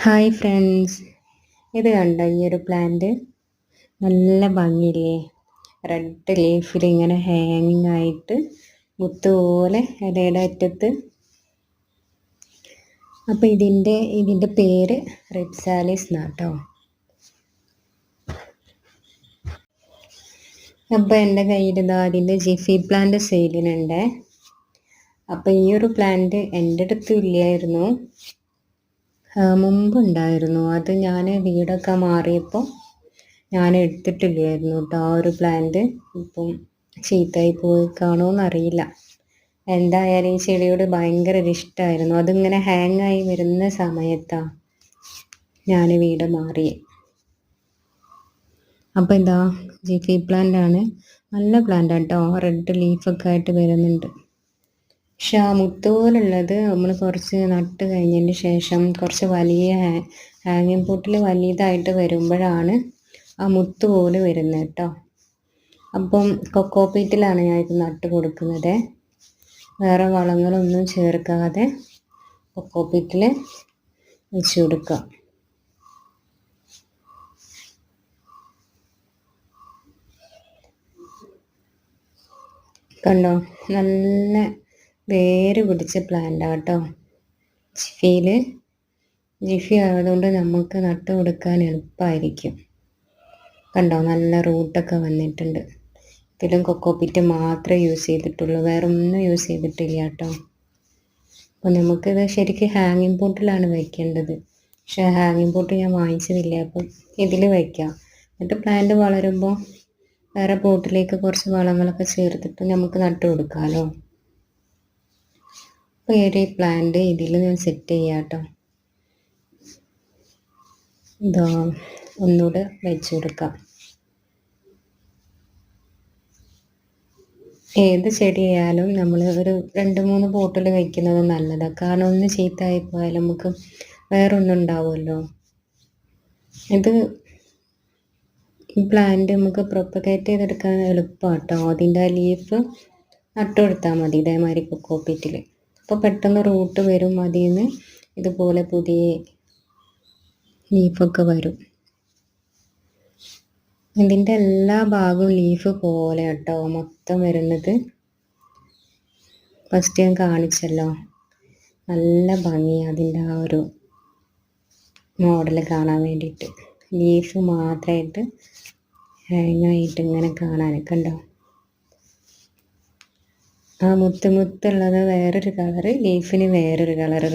Hi friends, ഇത് കണ്ടോ ഈ ഒരു പ്ലാന്റ്? നല്ല ഭംഗിയില്ലേ? റെഡ് ലീഫിൽ ഇങ്ങനെ ഹാങ്ങിങ് ആയിട്ട് മുത്തുപോലെ ഇലയുടെ അറ്റത്ത്. അപ്പോൾ ഇതിൻ്റെ പേര് റിപ്സാലിസ് എന്നാട്ടോ. അപ്പോൾ എൻ്റെ കയ്യിൽ അതിൻ്റെ ജിഫി പ്ലാന്റ് സെയിലിനുണ്ട്. അപ്പോൾ ഈ ഒരു പ്ലാന്റ് എൻ്റെ അടുത്ത് ഇല്ലായിരുന്നു, മുമ്പുണ്ടായിരുന്നു. അത് ഞാൻ വീടൊക്കെ മാറിയപ്പോൾ ഞാൻ എടുത്തിട്ടില്ലായിരുന്നു കേട്ടോ. ആ ഒരു പ്ലാന്റ് ഇപ്പം ചീത്തയായി പോയി കാണുമെന്നറിയില്ല. എന്തായാലും ഈ ചെടിയോട് ഭയങ്കര ഒരു ഇഷ്ടമായിരുന്നു. അതിങ്ങനെ ഹാങ്ങായി വരുന്ന സമയത്താണ് ഞാൻ വീട് മാറി. അപ്പോൾ ഇതാ ജിഫി പ്ലാന്റ് ആണ്, നല്ല പ്ലാന്റ് കേട്ടോ. റെഡ് ലീഫൊക്കെ ആയിട്ട് വരുന്നുണ്ട്. പക്ഷെ ആ മുത്ത് പോലുള്ളത് നമ്മൾ കുറച്ച് നട്ട് കഴിഞ്ഞതിന് ശേഷം കുറച്ച് വലിയ ഹാങ്ങിങ് പോട്ടിൽ വലിയതായിട്ട് വരുമ്പോഴാണ് ആ മുത്ത് പോലെ വരുന്നത് കേട്ടോ. അപ്പം കൊക്കോപീറ്റിലാണ് ഞാൻ ഇത് നട്ട് കൊടുക്കുന്നത്. വേറെ വളങ്ങളൊന്നും ചേർക്കാതെ കൊക്കോപീറ്റിൽ വെച്ച് കൊടുക്കുക. കണ്ടോ, നല്ല വേര് പിടിച്ച പ്ലാന്റ് കേട്ടോ. ജിഫി ആയതുകൊണ്ട് നമുക്ക് നട്ട് കൊടുക്കാൻ എളുപ്പമായിരിക്കും. കണ്ടോ, നല്ല റൂട്ടൊക്കെ വന്നിട്ടുണ്ട്. ഇതിലും കൊക്കോപീറ്റ് മാത്രമേ യൂസ് ചെയ്തിട്ടുള്ളൂ, വേറെ ഒന്നും യൂസ് ചെയ്തിട്ടില്ല കേട്ടോ. അപ്പോൾ നമുക്കിത് ശരിക്കും ഹാങ്ങിങ് പോട്ടിലാണ് വയ്ക്കേണ്ടത്. പക്ഷേ ഹാങ്ങിങ് പോട്ട് ഞാൻ വാങ്ങിച്ചതില്ല. അപ്പം ഇതിൽ വയ്ക്കാം. എന്നിട്ട് പ്ലാന്റ് വളരുമ്പോൾ വേറെ പോട്ടിലേക്ക് കുറച്ച് വളങ്ങളൊക്കെ ചേർത്തിട്ട് നമുക്ക് നട്ട് കൊടുക്കാമല്ലോ. അപ്പോൾ ഈ ഒരു പ്ലാന്റ് ഇതിൽ ഞാൻ സെറ്റ് ചെയ്യാം കേട്ടോ. ഇതാ ഒന്നുകൂടെ വെച്ച് കൊടുക്കാം. ഏത് ചെടിയായാലും നമ്മൾ ഒരു 2-3 പോട്ടിൽ വയ്ക്കുന്നത് നല്ലതാണ്. കാരണം ഒന്ന് ചീത്തയായി പോയാൽ നമുക്ക് വേറൊന്നും ഉണ്ടാവുമല്ലോ. ഈ പ്ലാന്റ് നമുക്ക് പ്രൊപ്പഗേറ്റ് ചെയ്തെടുക്കാൻ എളുപ്പമാണ് കേട്ടോ. അതിൻ്റെ ലീഫ് നട്ടു കൊടുത്താൽ മതി ഇതേമാതിരി കൊക്കോപീറ്റിൽ. അപ്പോൾ പെട്ടെന്ന് റൂട്ട് വരും, അതിൽ നിന്ന് ഇതുപോലെ പുതിയ ലീഫൊക്കെ വരും. ഇതിൻ്റെ എല്ലാ ഭാഗവും ലീഫ് പോലെ കേട്ടോ മൊത്തം വരുന്നത്. ഫസ്റ്റ് ഞാൻ കാണിച്ചല്ലോ, നല്ല ഭംഗിയാണ് അതിൻ്റെ ആ ഒരു മോഡൽ കാണാൻ വേണ്ടിയിട്ട്. ലീഫ് മാത്രമായിട്ട് ഹാങ്ങായിട്ട് ഇങ്ങനെ കാണാൻ കണ്ടോ. ആ മുത്തുള്ളത് വേറൊരു കളറ്, ലീഫിന് വേറൊരു കളറ്,